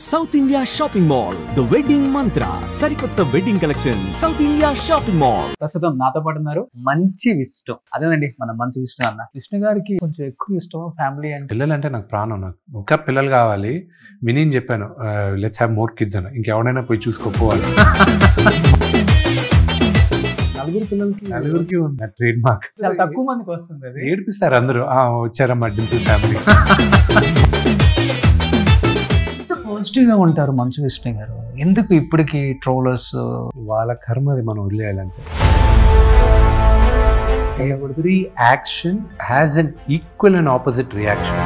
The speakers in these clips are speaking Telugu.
South India Shopping Mall, The Wedding Mantra, Sarikotta Wedding Collection, South India Shopping Mall. ప్రస్తుతం నాతో పాటు ఉన్నారు మంచి విష్ణు. అదేనండి మన మంచి విష్ణు అన్న. విష్ణు గారికి కొంచెం ఎక్కువ ఇష్టం ఫ్యామిలీ అంటే. పిల్లలంటే నాకు ప్రాణం. నాకు ఇంకా పిల్లలు కావాలి. విని చెప్పాను లెట్స్ హ్యావ్ మోర్ కిడ్స్ అని. ఇంకెవడైనా పోయి చూసుకోపోవాలి. నలుగురికి ఉంది ట్రేడ్ మార్క్. చాలా తక్కువ మందికి వస్తుంది అది. ఏడిపిస్తారు అందరూ వచ్చారమ్మా డింపుల్ ఫ్యామిలీ. పాజిటివ్ గా ఉంటారు మంచు విష్ణు గారు. ఎందుకు ఇప్పటికి ట్రోలర్స్? వాళ్ళ కర్మ అది మనం వదిలేయాలంటే. Every action has an equal and opposite reaction.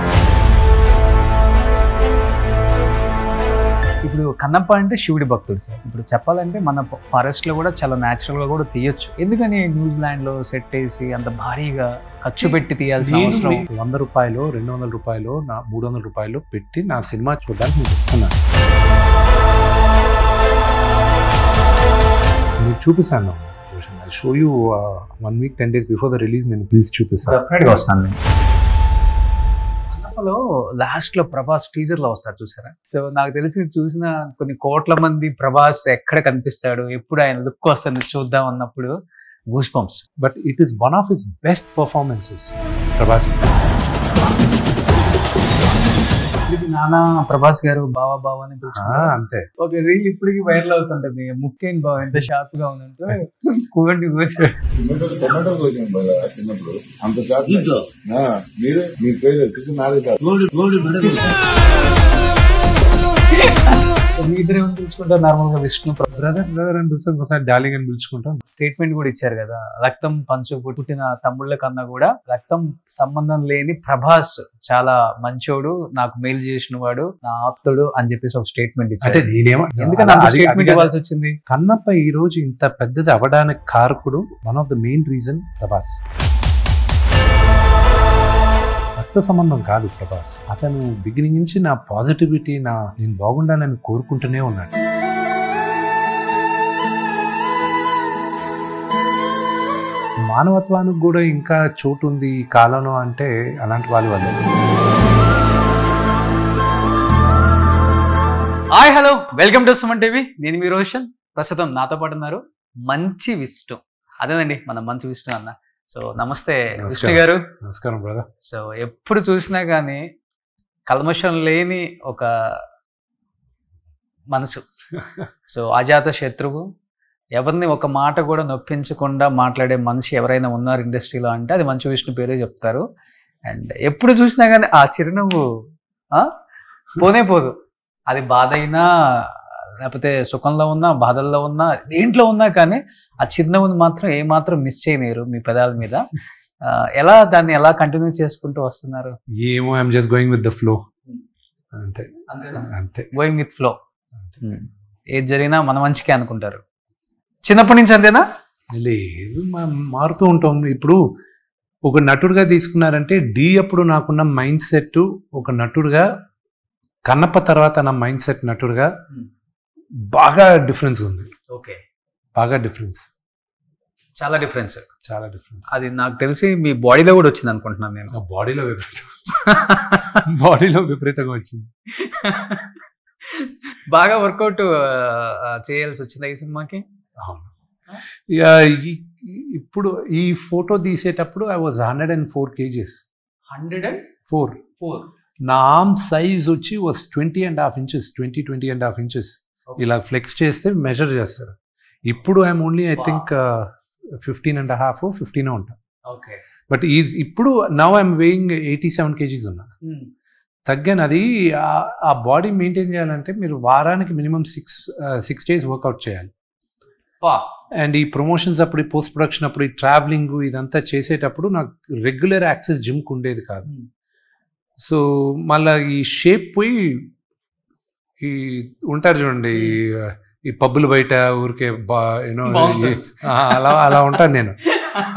ఇప్పుడు కన్నప్ప అంటే శివుడి భక్తుడు సార్. ఇప్పుడు చెప్పాలంటే మన ఫారెస్ట్ లో కూడా చాలా న్యాచురల్ గా కూడా తీయొచ్చు. ఎందుకని న్యూజిలాండ్ లో సెట్ వేసి అంత భారీగా ఖర్చు పెట్టి తీయాల్సిన అవసరం? 100 రూపాయలు 200 రూపాయలు 300 రూపాయలు పెట్టి నా సినిమా చూడడానికి నేను వస్తున్నాను. నేను చూపిస్తాను. Show you 1 week 10 days before the release నేను ప్లీజ్ చూపిస్తాను. డెఫినెట్గా వస్తాను నేను. కన్నప్పలో లాస్ట్ లో ప్రభాస్ టీజర్ లో వస్తాడు చూసారా? సో నాకు తెలిసి చూసిన కొన్ని కోట్ల మంది ప్రభాస్ ఎక్కడ కనిపిస్తాడు, ఎప్పుడు ఆయన లుక్ వస్తుంది చూద్దాం అన్నప్పుడు goose bumps. But it is one of his best performances Prabhas. నానా ప్రభాస్ గారు బావా బావా అని అంతే. ఒక రీల్ ఇప్పటికి వైరల్ అవుతుంటది. ముఖ్యం బావ ఎంత షార్ప్ గా ఉందంటే కూవండి కూసారు. టొమాటో కోసాను బాగా చిన్నప్పుడు. అంత షార్ప్ మీరే మీ పేరు చూసి నాదే మీ ఇద్దరు పిలుచుకుంటారు నార్మల్ గా విష్ణు బ్రదర్ అని పిలుస్తాం, ఒకసారి డార్లింగ్ అని పిలుచుకుంటాం. స్టేట్మెంట్ కూడా ఇచ్చారు కదా, రక్తం పంచు పుట్టిన తమ్ముళ్ళ కన్నా కూడా రక్తం సంబంధం లేని ప్రభాస్ చాలా మంచోడు, నాకు మేలు చేసిన వాడు, నా ఆప్తుడు అని చెప్పేసి ఒక స్టేట్మెంట్ ఇచ్చారు. ఎందుకంటే స్టేట్మెంట్ ఇవ్వాల్సి వచ్చింది? కన్నప్ప ఈ రోజు ఇంత పెద్దది అవ్వడానికి కారకుడు one of the main reason Prabhas. రక్త సంబంధం కాదు ప్రభాస్. అతను బిగినింగ్ నుంచి నా పాజిటివిటీ, నేను బాగుండాలని కోరుకుంటూనే ఉన్నాడు. మానవత్వానికి కూడా ఇంకా చోటు ఉంది ఈ కాలంలో అంటే అలాంటి వాళ్ళు వాళ్ళే. Hi hello, welcome to Suman TV. నేను మీ రోషన్. ప్రస్తుతం నాతో పాటు ఉన్నారు మంచి విష్ణు. అదేనండి మన మంచి విష్ణు అన్న. సో నమస్తే విష్ణు గారు. నమస్కారం బ్రదర్. సో ఎప్పుడు చూసినా కానీ కల్మషం లేని ఒక మనసు. సో అజాత శత్రువు, ఎవరిని ఒక మాట కూడా నొప్పించకుండా మాట్లాడే మనిషి ఎవరైనా ఉన్నారు ఇండస్ట్రీలో అంటే అది మంచు విష్ణు పేరే చెప్తారు. అండ్ ఎప్పుడు చూసినా కానీ ఆ చిరునవ్వు పోనే పోదు. అది బాధ అయినా లేకపోతే సుఖంలో ఉన్నా, బాధల్లో ఉన్నా, దేంట్లో ఉన్నా కానీ ఆ చిరునవ్వుని మాత్రం ఏమాత్రం మిస్ చేయలేరు మీ పెదాల మీద. దాన్ని ఎలా కంటిన్యూ చేసుకుంటూ వస్తున్నారు? ఏమో, I'm just going with the flow. అంతే అంతే, గోయింగ్ విత్ ఫ్లో. ఏది జరిగినా మన మంచికే అనుకుంటారు. చిన్నప్పటి నుంచి అంతేనా? లేదు, మారుతూ ఉంటాం. ఇప్పుడు ఒక నటుడుగా తీసుకున్నారంటే అప్పుడు నాకున్న మైండ్ సెట్ ఒక నటుడుగా, కన్నప్ప తర్వాత నా మైండ్ సెట్ నటుడుగా బాగా డిఫరెన్స్ ఉంది. ఓకే, బాగా డిఫరెన్స్, చాలా డిఫరెన్స్. చాలా డిఫరెన్స్. అది నాకు తెలిసి మీ బాడీలో కూడా వచ్చింది అనుకుంటున్నాను నేను. బాడీలో విపరీతంగా వచ్చింది. బాగా వర్కౌట్ చేయాల్సి వచ్చింది ఈ సినిమాకి. అవును. ఇప్పుడు ఈ ఫోటో తీసేటప్పుడు ఐ వాజ్ 104 kgs. 104. నా ఆర్మ్ సైజ్ వచ్చి వాజ్ 20.5 inches. 20.5 inches. ఇలా ఫ్లెక్స్ చేస్తే మెజర్ చేస్తారు. ఇప్పుడు ఐఎమ్ ఓన్లీ ఐ థింక్ 15.5 15 ఉంటా. బట్ ఇప్పుడు నౌ ఐఎమ్ వేయింగ్ 87 kgs ఉన్నా. తగ్గాను. అది ఆ బాడీ మెయింటైన్ చేయాలంటే మీరు వారానికి మినిమం 6 days వర్కౌట్ చేయాలి. అండ్ ఈ ప్రమోషన్స్ అప్పుడు, ఈ పోస్ట్ ప్రొడక్షన్ అప్పుడు, ఈ ట్రావెలింగ్ ఇదంతా చేసేటప్పుడు నాకు రెగ్యులర్ యాక్సెస్ జిమ్కి ఉండేది కాదు. సో మళ్ళీ ఈ షేప్ పోయి ఈ ఉంటారు చూడండి ఈ పబ్బులు బయట ఊరికే యూనో అలా ఉంటాను నేను.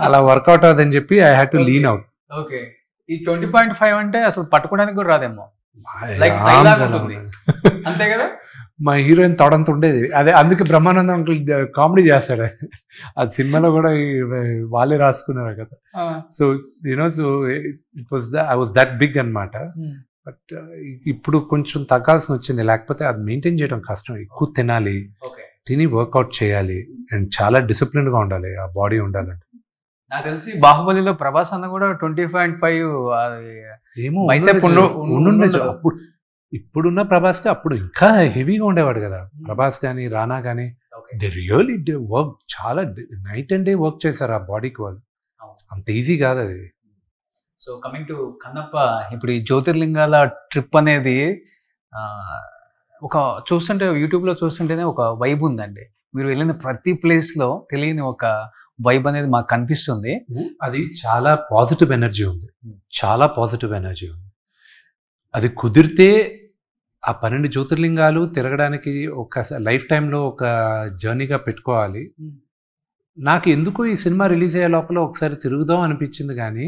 అలా వర్కౌట్ అవుతుందని చెప్పి I had to lean out. Okay, ఈ 20.5 అంటే అసలు పట్టుకోవడానికి కూడా రాదేమో. అంతే కదా. మా హీరోయిన్ తొడంత ఉండేది. అదే అందుకే బ్రహ్మానందం అంకుల్ కామెడీ చేస్తాడు. అది సినిమాలో కూడా వాళ్ళే రాసుకున్నారు కదా. So you know, so I was that big అన్నమాట. బట్ ఇప్పుడు కొంచెం తగ్గాల్సి వచ్చింది, లేకపోతే అది మెయింటైన్ చేయడం కష్టం. ఎక్కువ తినాలి, తిని వర్కౌట్ చేయాలి, అండ్ చాలా డిసిప్లిన్గా ఉండాలి, ఆ బాడీ ఉండాలంటే. నాకు తెలిసి బాహుబలిలో ప్రభాస్ అన్న కూడా 20.5 ఏమో బైసెప్ ఉండుండొచ్చు అప్పుడు. ఇప్పుడున్న ప్రభాస్కి అప్పుడు ఇంకా హెవీగా ఉండేవాడు కదా ప్రభాస్ కానీ రానా కానీ. దే రియల్లీ డే వర్క్, చాలా నైట్ అండ్ డే వర్క్ చేశారు ఆ బాడీకి వాళ్ళు. అంత ఈజీ కాదు అది. సో కమింగ్ టు కన్నప్ప, ఇప్పుడు ఈ జ్యోతిర్లింగాల ట్రిప్ అనేది ఒక చూస్తుంటే యూట్యూబ్లో చూస్తుంటేనే ఒక వైబ్ ఉందండి. మీరు వెళ్ళిన ప్రతి ప్లేస్లో తెలియని ఒక వైబ్ అనేది మాకు కనిపిస్తుంది. అది చాలా పాజిటివ్ ఎనర్జీ ఉంది, చాలా పాజిటివ్ ఎనర్జీ ఉంది. అది కుదిరితే ఆ 12 జ్యోతిర్లింగాలు తిరగడానికి ఒక లైఫ్ టైంలో ఒక జర్నీగా పెట్టుకోవాలి. నాకు ఎందుకో ఈ సినిమా రిలీజ్ అయ్యే లోపల ఒకసారి తిరుగుదాం అనిపించింది, కానీ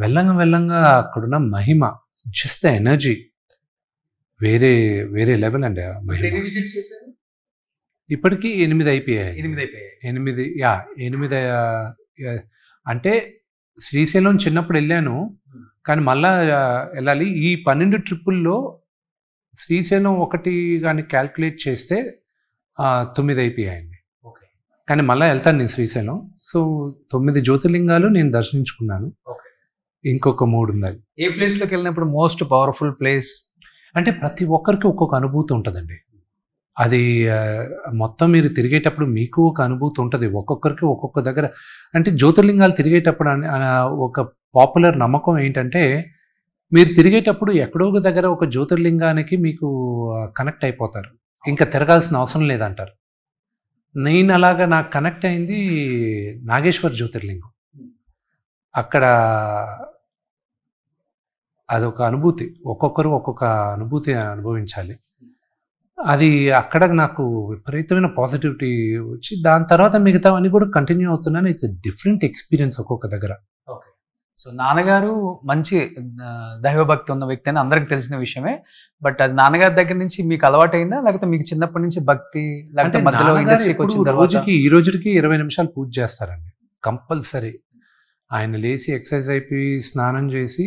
వెళ్ళంగా అక్కడున్న మహిమ, జస్ట్ ద ఎనర్జీ వేరే వేరే లెవెల్ అండి. ఆ మహిమ ఇప్పటికీ 8 అయిపోయాయి. 8 అంటే శ్రీశైలం చిన్నప్పుడు వెళ్ళాను, కానీ మళ్ళా వెళ్ళాలి. ఈ 12 ట్రిప్పుల్లో శ్రీశైలం ఒకటి కానీ క్యాల్కులేట్ చేస్తే 9 అయిపోయాయండి. కానీ మళ్ళీ వెళ్తాను నేను శ్రీశైలం. సో 9 జ్యోతిర్లింగాలు నేను దర్శించుకున్నాను, ఇంకొక 3 ఉన్నాయి. ఏ ప్లేస్లోకి వెళ్ళినప్పుడు మోస్ట్ పవర్ఫుల్ ప్లేస్ అంటే ప్రతి ఒక్కరికి ఒక్కొక్క అనుభూతి ఉంటుందండి. అది మొత్తం మీరు తిరిగేటప్పుడు మీకు ఒక అనుభూతి ఉంటుంది, ఒక్కొక్కరికి ఒక్కొక్క దగ్గర. అంటే జ్యోతిర్లింగాలు తిరిగేటప్పుడు ఒక పాపులర్ నమ్మకం ఏంటంటే, మీరు తిరిగేటప్పుడు ఎక్కడో ఒక దగ్గర ఒక జ్యోతిర్లింగానికి మీకు కనెక్ట్ అయిపోతారు, ఇంకా తిరగాల్సిన అవసరం లేదంటారు. నేను అలాగా నాకు కనెక్ట్ అయింది నాగేశ్వర జ్యోతిర్లింగం. అక్కడ అదొక అనుభూతి, ఒక్కొక్కరు ఒక్కొక్క అనుభూతి అనుభవించాలి. అది అక్కడ నాకు విపరీతమైన పాజిటివిటీ వచ్చి, దాని తర్వాత మిగతావన్నీ కూడా కంటిన్యూ అవుతున్నాను. ఇట్స్ డిఫరెంట్ ఎక్స్పీరియన్స్ ఒక్కొక్క దగ్గర. ఓకే. సో నాన్నగారు మంచి దైవభక్తి ఉన్న వ్యక్తి అని అందరికి తెలిసిన విషయమే. బట్ అది నాన్నగారి దగ్గర నుంచి మీకు అలవాటైందా, లేకపోతే మీకు చిన్నప్పటి నుంచి భక్తి, లేకపోతే మధ్యలో ఇండస్ట్రీకి వచ్చిన తర్వాత? ఈ రోజుకి 20 నిమిషాలు పూజ చేస్తారండి కంపల్సరీ. ఆయన లేచి ఎక్సర్సైజ్ అయిపోయి స్నానం చేసి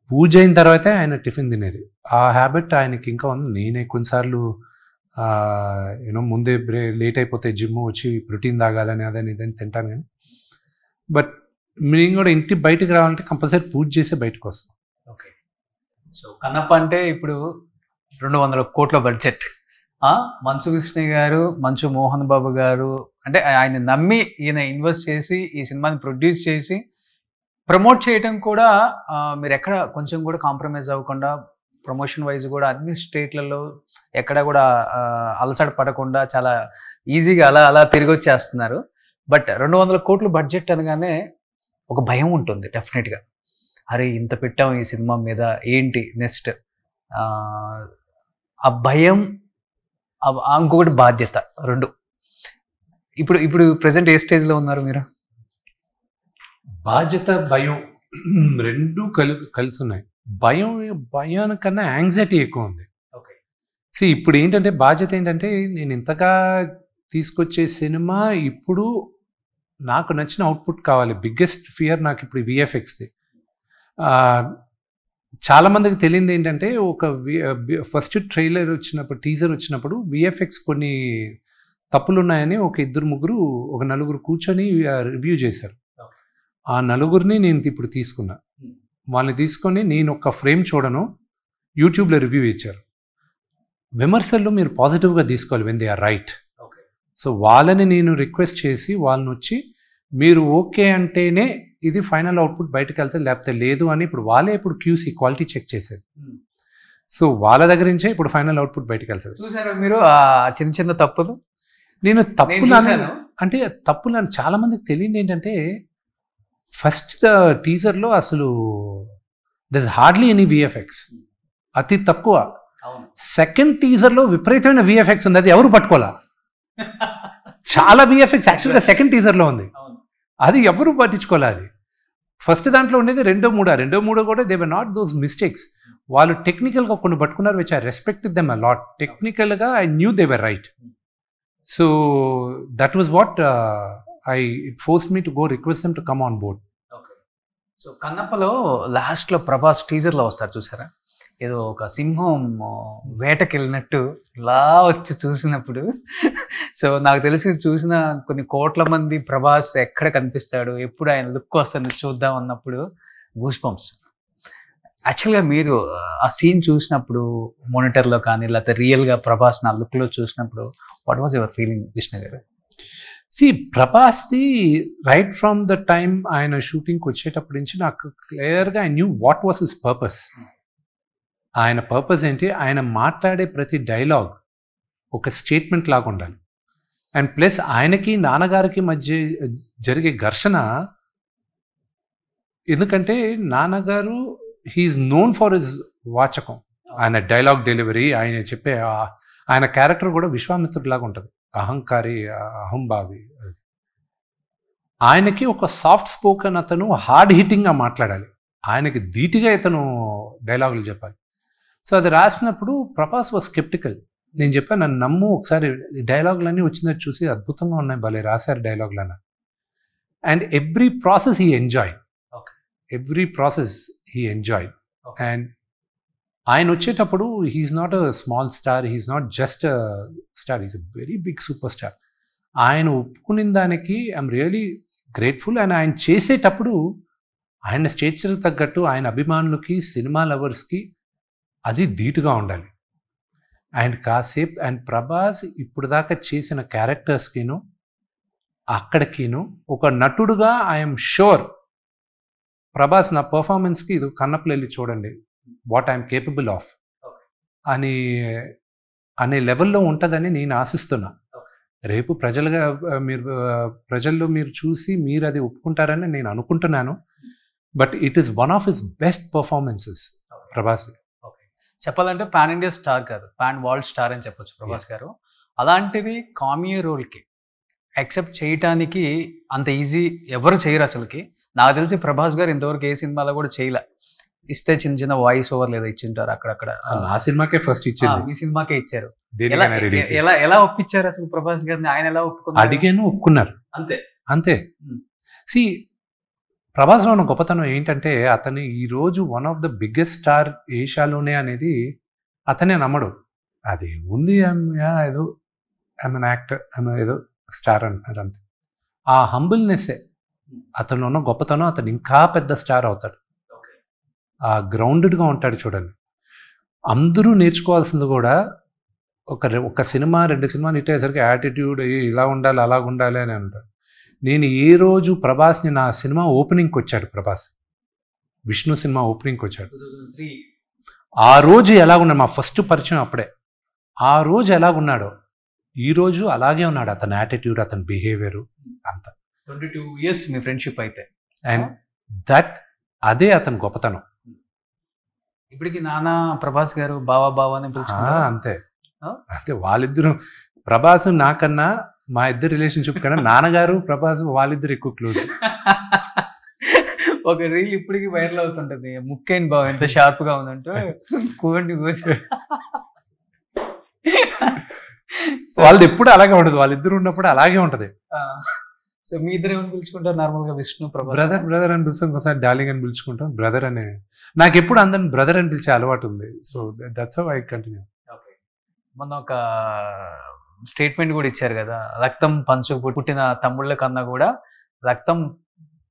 పూజ అయిన తర్వాతే ఆయన టిఫిన్ తినేది. ఆ హ్యాబిట్ ఆయనకి ఇంకా ఉంది. నేనే కొన్నిసార్లు ముందే లేట్ అయిపోతే జిమ్ వచ్చి ప్రోటీన్ తాగాలని అదని ఇదని తింటాను, కానీ బట్ మేము కూడా ఇంటి బయటకు రావాలంటే కంపల్సరీ పూజ చేసే బయటకు వస్తాం. ఓకే. సో కన్నప్ప అంటే ఇప్పుడు 200 కోట్ల బడ్జెట్. మంచు విష్ణు గారు, మంచు మోహన్ బాబు గారు, అంటే ఆయన నమ్మి ఈయన ఇన్వెస్ట్ చేసి ఈ సినిమాని ప్రొడ్యూస్ చేసి ప్రమోట్ చేయటం కూడా మీరు ఎక్కడ కొంచెం కూడా కాంప్రమైజ్ అవ్వకుండా, ప్రమోషన్ వైజ్ కూడా అన్ని స్టేట్లలో ఎక్కడ కూడా అలసట పడకుండా చాలా ఈజీగా అలా తిరిగి వచ్చేస్తున్నారు. బట్ 200 కోట్ల బడ్జెట్ అనగానే ఒక భయం ఉంటుంది డెఫినెట్గా. అరే ఇంత పెట్టాం ఈ సినిమా మీద, ఏంటి నెక్స్ట్? ఆ భయం, ఇంకొకటి బాధ్యత, 2. ఇప్పుడు ప్రజెంట్ ఏ స్టేజ్లో ఉన్నారు మీరు? బాధ్యత, భయం 2 కలిసి ఉన్నాయి. భయానికన్నా యాంగ్జైటీ ఎక్కువ ఉంది. ఓకే. ఇప్పుడు ఏంటంటే బాధ్యత ఏంటంటే, నేను ఇంతగా తీసుకొచ్చే సినిమా ఇప్పుడు నాకు నచ్చిన అవుట్పుట్ కావాలి. బిగ్గెస్ట్ ఫియర్ నాకు ఇప్పుడు విఎఫ్ఎక్స్ది. చాలామందికి తెలియదు ఏంటంటే, ఒక ఫస్ట్ ట్రైలర్ వచ్చినప్పుడు, టీజర్ వచ్చినప్పుడు విఎఫ్ఎక్స్ కొన్ని తప్పులు ఉన్నాయని ఒక 2-3 4 కూర్చొని రివ్యూ చేశారు. ఆ 4 నేను ఇప్పుడు తీసుకున్నా. వాళ్ళని తీసుకొని నేను ఒక ఫ్రేమ్ చూడను, యూట్యూబ్లో రివ్యూ ఇచ్చారు. విమర్శల్లో మీరు పాజిటివ్గా తీసుకోవాలి when they are right. So వాళ్ళని నేను రిక్వెస్ట్ చేసి వాళ్ళని వచ్చి, మీరు ఓకే అంటేనే ఇది ఫైనల్ అవుట్పుట్ బయటకు వెళ్తే, లేకపోతే లేదు అని ఇప్పుడు వాళ్ళే ఇప్పుడు క్యూసీ క్వాలిటీ చెక్ చేసేది. సో వాళ్ళ దగ్గర నుంచే ఇప్పుడు ఫైనల్ అవుట్పుట్ బయటకు వెళ్తుంది. చూసారా మీరు ఆ చిన్న తప్పులు? నేను తప్పులు అంటే తప్పులు చాలా మందికి తెలియదు ఏంటంటే, ఫస్ట్ టీజర్లో అసలు there is hardly any VFX, అతి తక్కువ. సెకండ్ టీజర్లో విపరీతమైన విఎఫ్ఎక్స్ ఉంది, అది ఎవరు పట్టుకోవాలా. చాలా విఎఫ్ఎక్స్ యాక్చువల్గా సెకండ్ టీజర్లో ఉంది, అది ఎవరు పట్టించుకోవాలి. అది ఫస్ట్ దాంట్లో ఉండేది 2-3 కూడా they were not those mistakes. వాళ్ళు టెక్నికల్గా కొన్ని పట్టుకున్నారు, which I respect them a lot. టెక్నికల్గా I knew they were right. So that was what it forced me to go request them to come on board. So కన్నప్పలో లాస్ట్లో ప్రభాస్ టీజర్లో వస్తారు చూసారా, ఏదో ఒక సింహం వేటకి వెళ్ళినట్టు ఇలా వచ్చి చూసినప్పుడు సో నాకు తెలిసి చూసిన కొన్ని కోట్ల మంది ప్రభాస్ ఎక్కడ కనిపిస్తాడు, ఎప్పుడు ఆయన లుక్ వస్తుంది చూద్దాం అన్నప్పుడు గూస్ బంప్స్. యాక్చువల్గా మీరు ఆ సీన్ చూసినప్పుడు మానిటర్లో కానీ లేకపోతే రియల్గా ప్రభాస్ నా లుక్లో చూసినప్పుడు what was your feeling Vishnu గారు? ప్రభాస్ది రైట్ ఫ్రమ్ ద టైమ్ ఆయన షూటింగ్కి వచ్చేటప్పటి నుంచి నాకు క్లియర్గా I knew what was his purpose. ఆయన పర్పస్ ఏంటి, ఆయన మాట్లాడే ప్రతి డైలాగ్ ఒక స్టేట్మెంట్ లాగా ఉండాలి. అండ్ ప్లస్ ఆయనకి నాన్నగారికి మధ్య జరిగే ఘర్షణ, ఎందుకంటే నాన్నగారు హీఈస్ నోన్ ఫర్ హిజ్ వాచకం, ఆయన డైలాగ్ డెలివరీ, ఆయన చెప్పే ఆయన క్యారెక్టర్ కూడా విశ్వామిత్రుడిలాగా ఉంటుంది, అహంకారి, అహంభావి. ఆయనకి ఒక సాఫ్ట్ స్పోకెన్ అతను హార్డ్ హిట్టింగ్గా మాట్లాడాలి, ఆయనకి ధీటుగా ఇతను డైలాగులు చెప్పాలి. సో అది రాసినప్పుడు ప్రభాస్ వాజ్ స్కెప్టికల్. నేను చెప్పాను, నన్ను నమ్ము, ఒకసారి డైలాగులన్నీ వచ్చినట్టు చూసి అద్భుతంగా ఉన్నాయి, భలే రాశారు డైలాగులన్న. And every process he enjoy, every process he enjoy. And ఆయన వచ్చేటప్పుడు he's not a small star, he's not just a star, he's a very big superstar. ఆయన ఒప్పుకున్న దానికి ఐఎమ్ రియలీ గ్రేట్ఫుల్. అండ్ ఆయన చేసేటప్పుడు ఆయన స్టేచర్ తగ్గట్టు ఆయన అభిమానులకి, సినిమా లవర్స్కి అది ధీటుగా ఉండాలి. అండ్ కాసేపు అండ్ ప్రభాస్ ఇప్పుడు దాకా చేసిన క్యారెక్టర్స్కిను అక్కడికిను ఒక నటుడుగా ఐఎమ్ షూర్ ప్రభాస్ నా పర్ఫార్మెన్స్కి ఇది కన్నప్పలో వెళ్ళి చూడండి వాట్ ఐఎమ్ కేపబుల్ ఆఫ్ అని అనే లెవెల్లో ఉంటుందని నేను ఆశిస్తున్నా. రేపు ప్రజల్లో మీరు చూసి మీరు అది ఒప్పుకుంటారని నేను అనుకుంటున్నాను. But it is one of his best performances Prabhas. చెప్పాలంటే పాన్ ఇండియా స్టార్ కాదు, పాన్ వరల్డ్ స్టార్ అని చెప్పొచ్చు ప్రభాస్ గారు. అలాంటిది కామియో రోల్కి యాక్సెప్ట్ చేయటానికి అంత ఈజీ ఎవరు చేయరు అసలుకి. నాకు తెలిసి ప్రభాస్ గారు ఇంతవరకు ఏ సినిమాలో కూడా చేయలే. ఇస్తే చిన్న చిన్న వాయిస్ ఓవర్ లేదా ఇచ్చింటారు అక్కడక్కడ. ఆ సినిమాకే ఫస్ట్ ఇచ్చింది, ఈ సినిమాకే ఇచ్చారు. ఎలా ఒప్పించారు అసలు ప్రభాస్ గారిని? ఆయన ఎలా ఒప్పుకున్నారు? అడిగాను, ఒప్పుకున్నారు, అంతే. సి ప్రభాస్లో ఉన్న గొప్పతనం ఏంటంటే అతను ఈరోజు one of the biggest star ఏషియాలోనే అనేది అతనే నమ్మడు. అది ఉంది ఏదో ఐఎమ్ యాక్టర్, ఏదో స్టార్ అంటున్నారు అంతే. ఆ హంబుల్నెస్సే అతను ఉన్న గొప్పతనం. అతను ఇంకా పెద్ద స్టార్ అవుతాడు. ఆ గ్రౌండెడ్గా ఉంటాడు. చూడండి, అందరూ నేర్చుకోవాల్సింది కూడా ఒక సినిమా 2 సినిమాలు ఇట్టేసరికి యాటిట్యూడ్ ఇలా ఉండాలి అలా ఉండాలి అని అంటారు. నేను ఏ రోజు ప్రభాస్ని నా సినిమా ఓపెనింగ్కి వచ్చాడు, ప్రభాస్ విష్ణు సినిమా ఓపెనింగ్కి వచ్చాడు. ఆ రోజు ఎలాగున్నాడు, మా ఫస్ట్ పరిచయం అప్పుడే. ఆ రోజు ఎలాగున్నాడో ఈరోజు అలాగే ఉన్నాడు. అతని యాటిట్యూడ్, అతని బిహేవియర్ అంతా. 22 years మీ ఫ్రెండ్షిప్ అయితే. అండ్ అదే అతని గొప్పతనం. ఇప్పటికి నాన్న ప్రభాస్ గారు బావా అని పిలుచుకుంటారు. అంతే వాళ్ళిద్దరు. ప్రభాస్ నాకన్నా, మా ఇద్దరు రిలేషన్షిప్ కన్నా నాన్నగారు ప్రభాస్ వాళ్ళిద్దరు ఎక్కువ క్లోజ్. ఒక రీల్ ఇప్పటికి వైరల్ అవుతుంటది, ముక్కేన్ బావ ఎంత షార్ప్ గా ఉందంటూ కూండి కూసి. వాళ్ళది ఎప్పుడు అలాగే ఉంటది, వాళ్ళిద్దరు ఉన్నప్పుడు అలాగే ఉంటది. సో మీ ఇద్దరు ఏమని పిలుచుకుంటారు నార్మల్ గా? విష్ణు ప్రభాస్ బ్రదర్ అని పిలుస్తాం, ఒకసారి డార్లింగ్ అని పిలుచుకుంటాం. బ్రదర్ అనే నాకు ఎప్పుడు అందరిని బ్రదర్ అని పిలిచే అలవాటు ఉంది. So that's how I continue. మొన్న ఒక స్టేట్మెంట్ కూడా ఇచ్చారు కదా, రక్తం పంచు పుట్టిన తమ్ముళ్ళ కన్నా కూడా రక్తం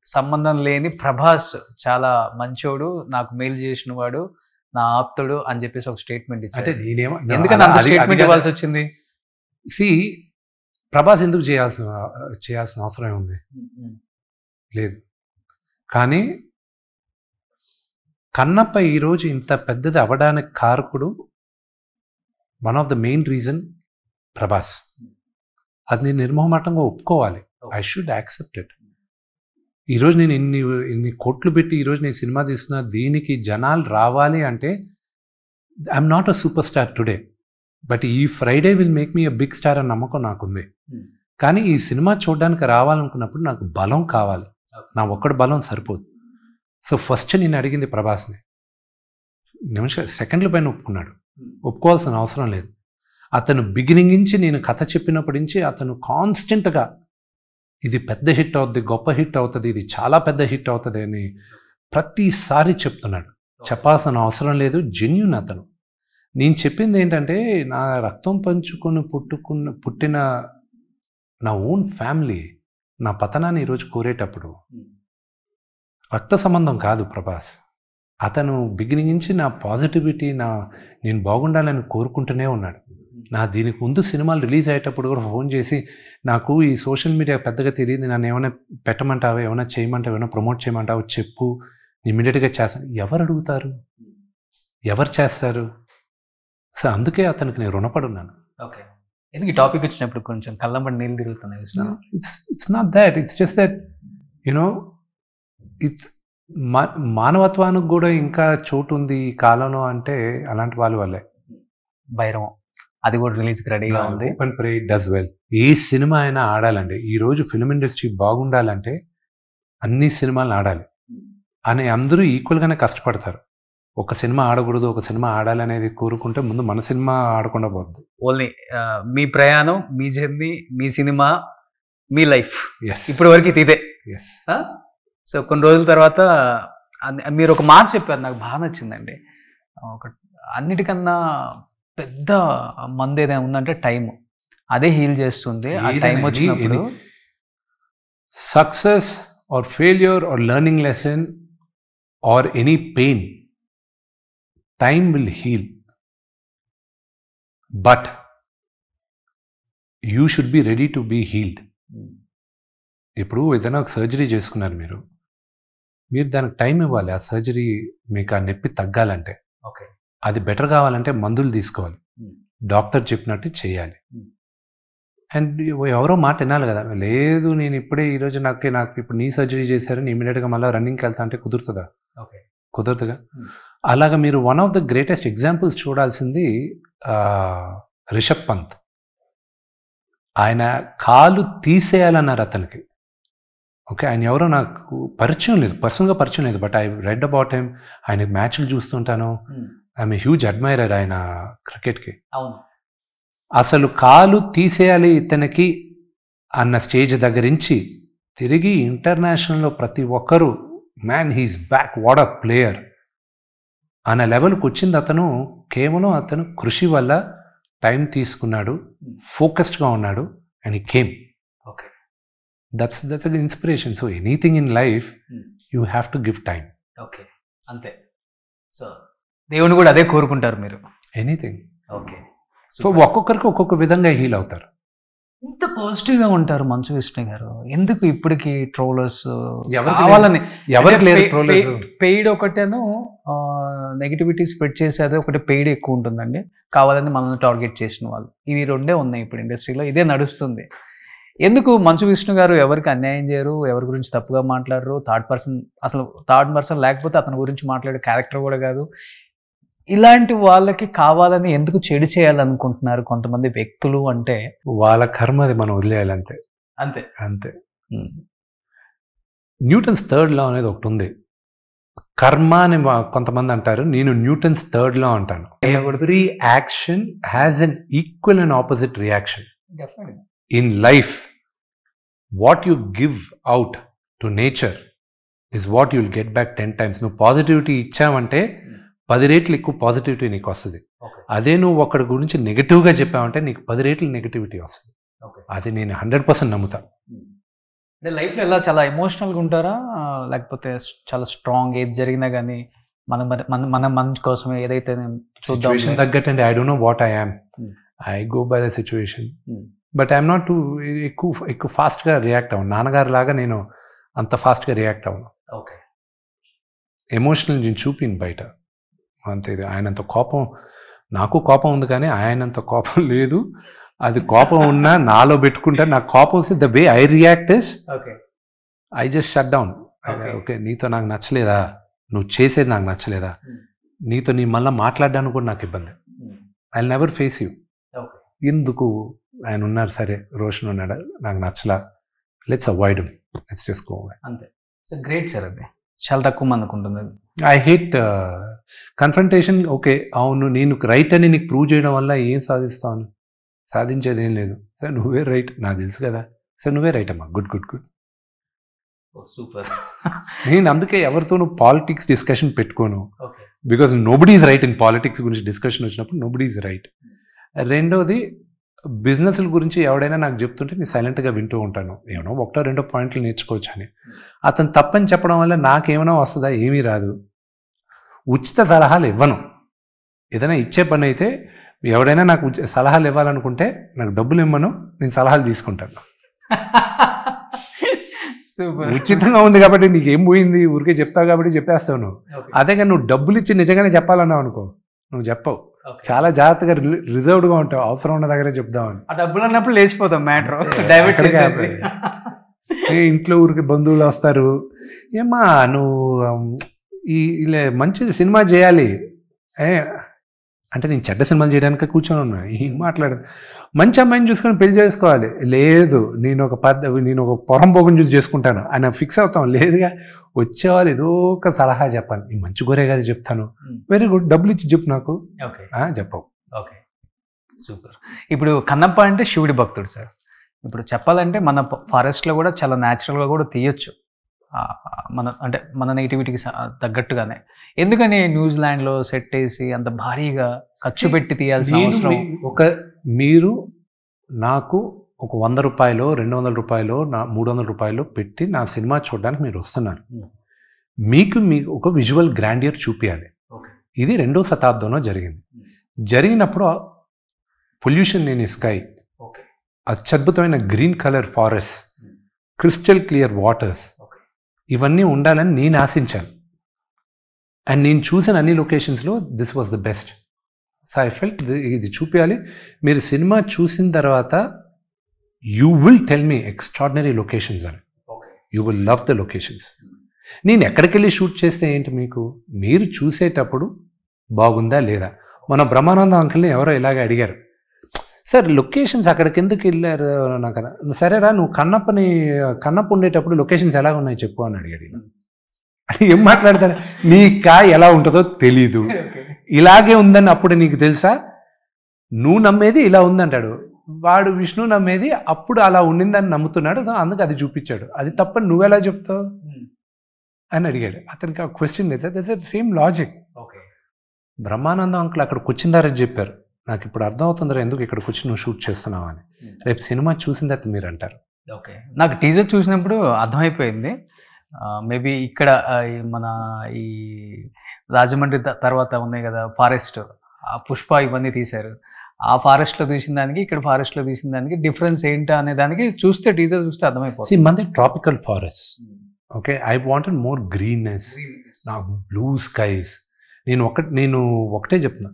సంబంధం లేని ప్రభాస్ చాలా మంచోడు, నాకు మేలు చేసిన వాడు, నా ఆప్తుడు అని చెప్పేసి ఒక స్టేట్మెంట్ ఇచ్చారు. ఎందుకని అంత స్టేట్మెంట్ ఇవ్వాల్సి వచ్చింది? ప్రభాస్ ఎందుకు చేయాల్సిన అవసరం ఉంది? లేదు. కానీ కన్నప్ప ఈరోజు ఇంత పెద్దది అవ్వడానికి కారకుడు one of the main reason Prabhas. అది నేను నిర్మోహమాటంగా ఒప్పుకోవాలి. I should accept it. ఈరోజు నేను ఇన్ని కోట్లు పెట్టి ఈరోజు నేను సినిమా తీస్తున్నా, దీనికి జనాలు రావాలి అంటే I'm not a superstar today, but ఈ Friday will make me a big star అని నమ్మకం నాకుంది. కానీ ఈ సినిమా చూడడానికి రావాలనుకున్నప్పుడు నాకు బలం కావాలి, నా ఒక్కడి బలం సరిపోదు. సో ఫస్ట్ నేను అడిగింది ప్రభాస్ని, సెకండ్ల పైన ఒప్పుకున్నాడు. ఒప్పుకోవాల్సిన అవసరం లేదు. అతను బిగినింగ్ నుంచి నేను కథ చెప్పినప్పటి నుంచి అతను కాన్స్టెంట్గా ఇది పెద్ద హిట్ అవుతుంది, గొప్ప హిట్ అవుతుంది, ఇది చాలా పెద్ద హిట్ అవుతుంది అని ప్రతిసారి చెప్తున్నాడు, చెప్పాల్సిన అవసరం లేదు, జెన్యూన్ అతను. నేను చెప్పింది ఏంటంటే నా రక్తం పంచుకొని పుట్టిన నా ఓన్ ఫ్యామిలీ నా పతనాన్ని ఈరోజు కోరేటప్పుడు రక్త సంబంధం కాదు ప్రభాస్. అతను బిగినింగ్ నుంచి నా పాజిటివిటీ, నేను బాగుండాలని కోరుకుంటూనే ఉన్నాడు. దీనికి ముందు సినిమాలు రిలీజ్ అయ్యేటప్పుడు కూడా ఫోన్ చేసి, నాకు ఈ సోషల్ మీడియా పెద్దగా తెలియదు, నన్ను ఏమైనా పెట్టమంటావా, ఏమైనా చేయమంటావా, ఏమైనా ప్రమోట్ చేయమంటావా చెప్పు, ఇమ్మీడియట్గా చేస్తాను. ఎవరు అడుగుతారు, ఎవరు చేస్తారు? సో అందుకే అతనికి నేను రుణపడున్నాను. ఓకే, ఎందుకు ఈ టాపిక్ వచ్చినప్పుడు కొంచెం కళ్ళంబడి నీళ్ళు తిరుగుతున్నాయి? It's not that, it's just that it's మానవత్వానికి కూడా ఇంకా చోటు ఉంది ఈ కాలంలో అంటే అలాంటి వాళ్ళ వల్లే. భైరవం అది కూడా రిలీజ్కి రెడీగా ఉంది. Open pray does well. A cinema అయినా ఆడాలంటే, ఈరోజు ఫిల్మ్ ఇండస్ట్రీ బాగుండాలంటే అన్ని సినిమాలను ఆడాలి అని అందరూ ఈక్వల్గానే కష్టపడతారు. ఒక సినిమా ఆడకూడదు, ఒక సినిమా ఆడాలనేది కోరుకుంటే ముందు మన సినిమా ఆడకుండా పోద్ది. ఓన్లీ మీ ప్రయాణం, మీ జర్నీ, మీ సినిమా, మీ లైఫ్ ఎస్, ఇప్పటి వరకు ఇదే. ఎస్. సో కొన్ని రోజుల తర్వాత మీరు ఒక మాట చెప్పారు, నాకు బాగా నచ్చిందండి. అన్నిటికన్నా పెద్ద మందు ఏదైనా ఉందంటే టైం, అదే హీల్ చేస్తుంది. ఆ టైం వచ్చినప్పుడు success or failure or learning lesson or any pain, time will heal, but you should be ready to be healed. ఇప్పుడు ఏదైనా ఒక సర్జరీ చేసుకున్నారు మీరు దానికి టైం ఇవ్వాలి. ఆ సర్జరీ మీకు ఆ నొప్పి తగ్గాలంటే, ఓకే, అది బెటర్ కావాలంటే మందులు తీసుకోవాలి, డాక్టర్ చెప్పినట్టు చేయాలి. అండ్ ఎవరో మాట వినాలి కదా, లేదు నేను ఇప్పుడే ఈరోజు నాకు ఇప్పుడు నీ సర్జరీ చేశారని ఇమీడియట్గా మళ్ళీ రన్నింగ్కి వెళ్తా అంటే కుదురుతుందా? ఓకే, కుదరదుగా. అలాగా మీరు one of the greatest examples చూడాల్సింది రిషబ్ పంత్. ఆయన కాలు తీసేయాలన్నారు అతనికి. ఓకే, ఆయన ఎవరో నాకు పరిచయం లేదు, పర్సనల్గా పరిచయం లేదు, but I read about him. ఆయన మ్యాచ్లు చూస్తుంటాను, ఐఎమ్ ఏ హ్యూజ్ అడ్మైరర్ ఆయన క్రికెట్కి. అవును, అసలు కాలు తీసేయాలి ఇతనికి అన్న స్టేజ్ దగ్గరించి తిరిగి ఇంటర్నేషనల్లో ప్రతి ఒక్కరూ man he's back, what a player అన్న లెవెల్కి వచ్చింది అతను. కేవలం అతను కృషి వల్ల టైం తీసుకున్నాడు, ఫోకస్డ్గా ఉన్నాడు, and he came. Okay, that's a inspiration. So anything in life you have to give time. Okay, అంతే. సో దేవుని కూడా అదే కోరుకుంటారు మీరు? ఎనీథింగ్. ఓకే, సో ఒక్కొక్కరికి ఒక్కొక్క విధంగా హీల్ అవుతారు. ఇంత పాజిటివ్గా ఉంటారు మంచు విష్ణు గారు, ఎందుకు ఇప్పటికి ట్రోలర్స్ ఎవరికి కావాలని? ఎవరికి లేరు ట్రోలర్స్? పెయిడ్ ఒకటేను నెగిటివిటీ స్ప్రెడ్ చేసేది ఒకటి పెయిడ్ ఎక్కువ ఉంటుందండి, కావాలని మనల్ని టార్గెట్ చేసిన వాళ్ళు. ఇవి రెండే ఉన్నాయి ఇప్పుడు ఇండస్ట్రీలో, ఇదే నడుస్తుంది. ఎందుకు మంచు విష్ణు గారు ఎవరికి అన్యాయం చేయరు, ఎవరి గురించి తప్పుగా మాట్లాడరు? అసలు థర్డ్ పర్సన్ లేకపోతే అతని గురించి మాట్లాడే క్యారెక్టర్ కూడా కాదు. ఇలాంటి వాళ్ళకి కావాలని ఎందుకు చెడు చేయాలనుకుంటున్నారు కొంతమంది వ్యక్తులు? అంటే వాళ్ళ కర్మ, అది మనం వదిలేయాలి అంతే. అంతే అంతే. న్యూటన్స్ థర్డ్ లా అనేది ఒకటి ఉంది, కర్మ అని కొంతమంది అంటారు, నేను న్యూటన్స్ థర్డ్ లా అంటాను. Every action has an equal and opposite reaction. In life what you give out to nature is what you'll get back 10 times. నువ్వు పాజిటివిటీ ఇచ్చావంటే 10 రెట్లు ఎక్కువ పాజిటివిటీ నీకు వస్తుంది. అదే నువ్వు ఒకటి గురించి నెగిటివ్గా చెప్పావంటే నీకు 10 రెట్లు నెగిటివిటీ వస్తుంది. అది నేను 100% నమ్ముతాను. అంటే లైఫ్లో ఎలా చాలా ఎమోషనల్గా ఉంటారా, లేకపోతే చాలా స్ట్రాంగ్, ఏది జరిగినా కానీ మన మంచి కోసమే ఏదైతే సిచ్యువేషన్ తగ్గట్టు అండి. I don't know what I am, I go by the situation, but I'm not ఎక్కువ ఫాస్ట్గా రియాక్ట్ అవ్వను. నాన్నగారు లాగా నేను అంత ఫాస్ట్గా రియాక్ట్ అవ్వను. ఓకే, ఎమోషనల్ నేను చూపిను బయట అంతే. ఇది ఆయనంత కోపం, నాకు కోపం ఉంది కానీ ఆయనంత కోపం లేదు. అది కోపం ఉన్నా నాలో పెట్టుకుంటా. నాకు కోపం వస్తే the way I react is I just shut down. Okay, నీతో నాకు నచ్చలేదా, నువ్వు చేసేది నాకు నచ్చలేదా, నీతో నీ మళ్ళీ మాట్లాడడానికి కూడా నాకు ఇబ్బంది. I will never face you. ఎందుకు ఆయన ఉన్నారు, సరే రోషన్ ఉన్నాడు, నాకు నచ్చలా, let's avoid him, let's just go away. అంతే. సో గ్రేట్ సార్, అది చాలా తక్కువ మందికి ఉంటుంది. I hate confrontation. ఓకే, అవును నేను రైట్ అని నీకు ప్రూవ్ చేయడం వల్ల ఏం సాధిస్తాను? సాధించేది ఏం లేదు. సార్ నువ్వే రైట్, నాకు తెలుసు కదా, సార్ నువ్వే రైట్ అమ్మా, గుడ్ గుడ్ గుడ్. సూపర్. నేను అందుకే ఎవరితోనూ పాలిటిక్స్ డిస్కషన్ పెట్టుకోను. Okay. Because nobody is right in politics గురించి డిస్కషన్ వచ్చినప్పుడు నోబడీ ఈజ్ రైట్. రెండోది బిజినెస్ల గురించి ఎవడైనా నాకు చెప్తుంటే నేను సైలెంట్గా వింటూ ఉంటాను. ఏమో ఒకటో రెండో పాయింట్లు నేర్చుకోవచ్చు అని. అతను తప్పని చెప్పడం వల్ల నాకేమైనా వస్తుందా? ఏమీ రాదు. ఉచిత సలహాలు ఇవ్వను. ఏదైనా ఇచ్చే పని అయితే ఎవడైనా నాకు సలహాలు ఇవ్వాలనుకుంటే నాకు డబ్బులు ఇవ్వను, నేను సలహాలు తీసుకుంటాను. ఉచితంగా ఉంది కాబట్టి నీకేం పోయింది, ఊరికే చెప్తావు కాబట్టి చెప్పేస్తావు నువ్వు. అదే కానీ నువ్వు డబ్బులు ఇచ్చి నిజంగానే చెప్పాలన్నావు అనుకో, నువ్వు చెప్పవు. చాలా జాగ్రత్తగా రిజర్వ్డ్గా ఉంటావు, అవసరం ఉన్న దగ్గరే చెప్దామని. ఆ డబ్బులు అన్నప్పుడు లేచిపోతాం మ్యాటర్ డైవర్ట్ చేసేసి. ఇంట్లో ఊరికి బంధువులు వస్తారు, ఏమా నువ్వు ఇలా మంచి సినిమా చేయాలి అంటే నేను చెడ్డ సినిమాలు చేయడానికి కూర్చొని ఉన్నా. ఏం మాట్లాడదు, మంచి అమ్మాయిని చూసుకొని పెళ్లి చేసుకోవాలి. లేదు నేను ఒక పొరంపోకం చూసి చేసుకుంటాను అని ఫిక్స్ అవుతాం. లేదుగా వచ్చేవాళ్ళు ఏదో ఒక సలహా చెప్పాలి. నేను మంచి గోరే కదా చెప్తాను. వెరీ గుడ్, డబ్బులు ఇచ్చి చెప్పు నాకు. చెప్పవు. Okay, super. ఇప్పుడు కన్నప్ప అంటే శివుడి భక్తుడు సార్. ఇప్పుడు చెప్పాలంటే మన ఫారెస్ట్లో కూడా చాలా న్యాచురల్గా కూడా తీయొచ్చు, మన నెగిటివిటీకి తగ్గట్టుగానే. ఎందుకని న్యూజిలాండ్లో సెట్ వేసి అంత భారీగా ఖర్చు పెట్టి తీయాల్సిన అవసరం? మీరు నాకు ఒక 100 రూపాయలు 200 రూపాయలు 300 రూపాయలు పెట్టి నా సినిమా చూడడానికి మీరు వస్తున్నారు. మీకు ఒక విజువల్ గ్రాండియర్ చూపించాలి. ఇది 2వ శతాబ్దంలో జరిగింది. జరిగినప్పుడు పొల్యూషన్ లేని స్కై, అత్యద్భుతమైన green colour forest, crystal clear waters, ఇవన్నీ ఉండాలని నేను ఆశించాను. అండ్ నేను చూసిన అన్ని లొకేషన్స్లో this was the best. So I felt ఇది చూపించాలి. మీరు సినిమా చూసిన తర్వాత you will tell me extraordinary locations అని. You will love the locations. నేను ఎక్కడికి వెళ్ళి షూట్ చేస్తే ఏంటి, మీకు మీరు చూసేటప్పుడు బాగుందా లేదా? మన బ్రహ్మానంద అంకుల్ని ఎవరో ఇలాగే అడిగారు, సార్ లొకేషన్స్ అక్కడికి ఎందుకు వెళ్ళారు నాకు కదా. సరేరా, నువ్వు కన్నప్ప ఉండేటప్పుడు లొకేషన్స్ ఎలాగ ఉన్నాయి చెప్పు అని అడిగాడు. ఏం మాట్లాడతారు, నీకా ఎలా ఉంటుందో తెలీదు, ఇలాగే ఉందని అప్పుడు నీకు తెలుసా, నువ్వు నమ్మేది ఇలా ఉందంటాడు వాడు. విష్ణు నమ్మేది అప్పుడు అలా ఉండిందని నమ్ముతున్నాడు, సో అందుకు అది చూపించాడు. అది తప్పని నువ్వెలా చెప్తావు అని అడిగాడు. అతనికి ఆ క్వశ్చన్ లేదు, that's the same logic. Brahmanandam uncle అక్కడికి వచ్చిన తర్వాత చెప్పారు, నాకు ఇప్పుడు అర్థం అవుతుందిరా ఎందుకు ఇక్కడికి వచ్చి నువ్వు షూట్ చేస్తున్నావు అని. రేపు సినిమా చూసిన తర్వాత మీరు అంటారు. ఓకే, నాకు టీజర్ చూసినప్పుడు అర్థమైపోయింది. మేబీ ఇక్కడ మన ఈ రాజమండ్రి తర్వాత ఉన్నాయి కదా ఫారెస్ట్, ఆ పుష్ప ఇవన్నీ తీశారు. ఆ ఫారెస్ట్లో తీసిన దానికి ఇక్కడ ఫారెస్ట్లో తీసిన దానికి డిఫరెన్స్ ఏంటా అనే దానికి చూస్తే టీజర్ చూస్తే అర్థమైపోతుంది. మంది tropical forest. Okay, I wanted more greenness, నా బ్లూ స్కైస్. నేను ఒకటే చెప్తున్నా,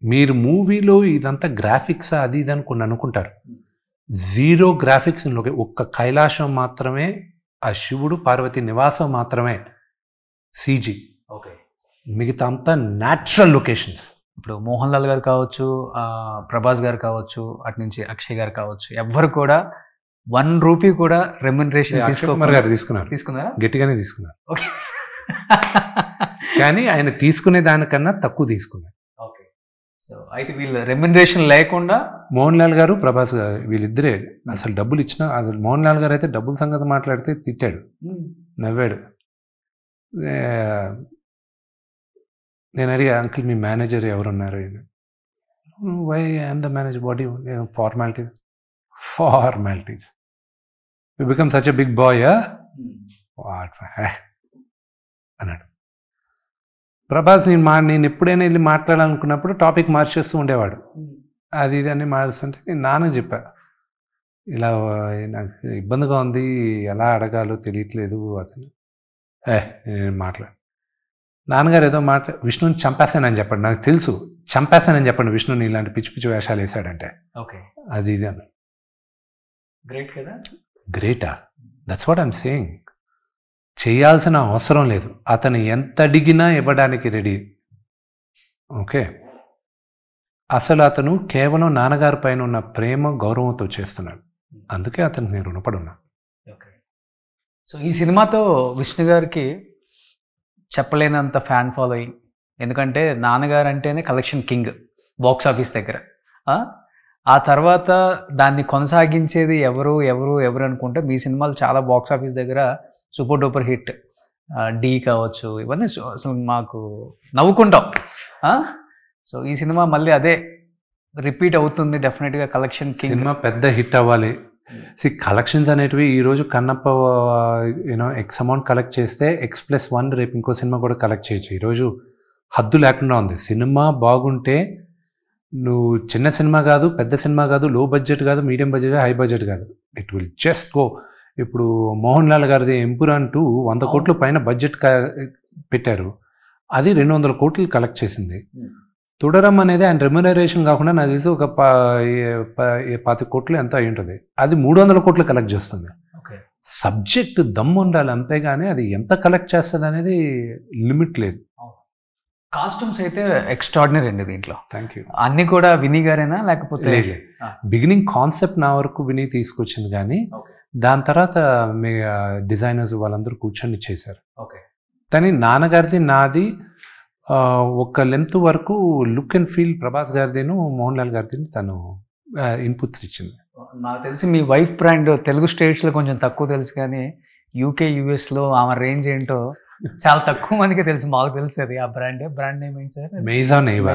మీరు మూవీలో ఇదంతా గ్రాఫిక్స్ అది ఇది అనుకుని అనుకుంటారు. 0 గ్రాఫిక్స్. ఒక్క కైలాసం మాత్రమే, ఆ శివుడు పార్వతి నివాసం మాత్రమే CG. ఓకే, మిగతా అంతా న్యాచురల్ లొకేషన్స్. ఇప్పుడు మోహన్ లాల్ గారు కావచ్చు, ప్రభాస్ గారు కావచ్చు, అటు నుంచి అక్షయ్ గారు కావచ్చు, ఎవ్వరు కూడా 1 రూపీ కూడా రెమ్యునరేషన్ తీసుకున్నారా? గట్టిగానే తీసుకున్నారు. కానీ ఆయన తీసుకునే దానికన్నా తక్కువ తీసుకున్నారు. సో అయితే వీళ్ళు రెమ్యునరేషన్ లేకుండా మోహన్ లాల్ గారు ప్రభాస్ గారు వీళ్ళిద్దరే అసలు డబ్బులు ఇచ్చినా, అసలు మోహన్ లాల్ గారు అయితే డబ్బుల సంగతి మాట్లాడితే తిట్టాడు, నవ్వాడు. నేను అడిగా, అంకుల్ మీ మేనేజర్ ఎవరున్నారు? Why I'm the manager, body formalities you become such a big boy అన్నాడు. ప్రభాస్ నేను ఎప్పుడైనా వెళ్ళి మాట్లాడాలనుకున్నప్పుడు టాపిక్ మార్చేస్తూ ఉండేవాడు. అది ఇది అని మారుస్తుంటే నేను నాన్నకు చెప్పా, ఇలా నాకు ఇబ్బందిగా ఉంది, ఎలా అడగాలో తెలియట్లేదు అసలు. నేను మాట్లాడు. నాన్నగారు ఏదో విష్ణుని చంపేస్తానని చెప్పండి, నాకు తెలుసు చంపేస్తానని చెప్పండి విష్ణుని ఇలాంటి పిచ్చి పిచ్చి వేషాలు వేసాడంటే. ఓకే, అది ఇది అని. గ్రేట్ కదా. గ్రేటా? That's what I'm saying. చేయాల్సిన అవసరం లేదు, అతను ఎంత అడిగినా ఇవ్వడానికి రెడీ. ఓకే, అసలు అతను కేవలం నాన్నగారి పైన ఉన్న ప్రేమ గౌరవంతో చేస్తున్నాడు, అందుకే అతనికి నేను రుణపడి ఉన్నా. ఓకే, సో ఈ సినిమాతో విష్ణు గారికి చెప్పలేనంత ఫ్యాన్ ఫాలోయింగ్. ఎందుకంటే నాన్నగారు అంటేనే కలెక్షన్ కింగ్ బాక్స్ ఆఫీస్ దగ్గర. ఆ తర్వాత దాన్ని కొనసాగించేది ఎవరు అనుకుంటే మీ సినిమాలు చాలా బాక్స్ ఆఫీస్ దగ్గర సూపర్ డూపర్ హిట్, డి కావచ్చు, ఇవన్నీ అసలు మాకు నవ్వుకుంటాం. సో ఈ సినిమా మళ్ళీ అదే రిపీట్ అవుతుంది డెఫినెట్గా. కలెక్షన్ సినిమా పెద్ద హిట్ అవ్వాలి. కలెక్షన్స్ అనేటివి ఈరోజు కన్నప్ప ఎక్స్ అమౌంట్ కలెక్ట్ చేస్తే X+1 రేపు ఇంకో సినిమా కూడా కలెక్ట్ చేయొచ్చు. ఈరోజు హద్దు లేకుండా ఉంది. సినిమా బాగుంటే నువ్వు చిన్న సినిమా కాదు, పెద్ద సినిమా కాదు, లో బడ్జెట్ కాదు, మీడియం బడ్జెట్ కాదు, హై బడ్జెట్ కాదు, ఇట్ విల్ జస్ట్ గో. ఇప్పుడు మోహన్ లాల్ గారిది ఎంపురాన్ 2 100 కోట్ల పైన బడ్జెట్ పెట్టారు, అది 200 కోట్లు కలెక్ట్ చేసింది. తుడరం అనేది ఆయన రెమ్యునరేషన్ కాకుండా నాకు తెలిసి ఒక 10 కోట్లు ఎంత అయి ఉంటుంది, అది 300 కోట్లు కలెక్ట్ చేస్తుంది. సబ్జెక్ట్ దమ్ము ఉండాలి అంతేగాని అది ఎంత కలెక్ట్ చేస్తుంది అనేది లిమిట్ లేదు. కాస్ట్యూమ్స్ అయితే ఎక్స్ట్రాడినరీ అండి దీంట్లో. Thank you. అన్ని కూడా వినీ గారేనా లేకపోతే? లేదు, బిగినింగ్ కాన్సెప్ట్ నా వరకు వినీ తీసుకొచ్చింది, కానీ దాని తర్వాత మీ డిజైనర్స్ వాళ్ళందరూ కూర్చొని చేశారు. కానీ నాన్నగారిది నాది ఒక లెంత్ వరకు లుక్ అండ్ ఫీల్ ప్రభాస్ గారిదిను మోహన్ లాల్ గారిది తను ఇన్పుట్స్ ఇచ్చింది. నాకు తెలిసి మీ వైఫ్ బ్రాండ్ తెలుగు స్టేట్స్లో కొంచెం తక్కువ తెలుసు, కానీ UK US ఆమె రేంజ్ ఏంటో చాలా తక్కువ మందికి తెలుసు. మాకు తెలుసు అది. ఆ బ్రాండ్ నేమ్ ఏంటి సార్? మెయిజాన్ ఏవా.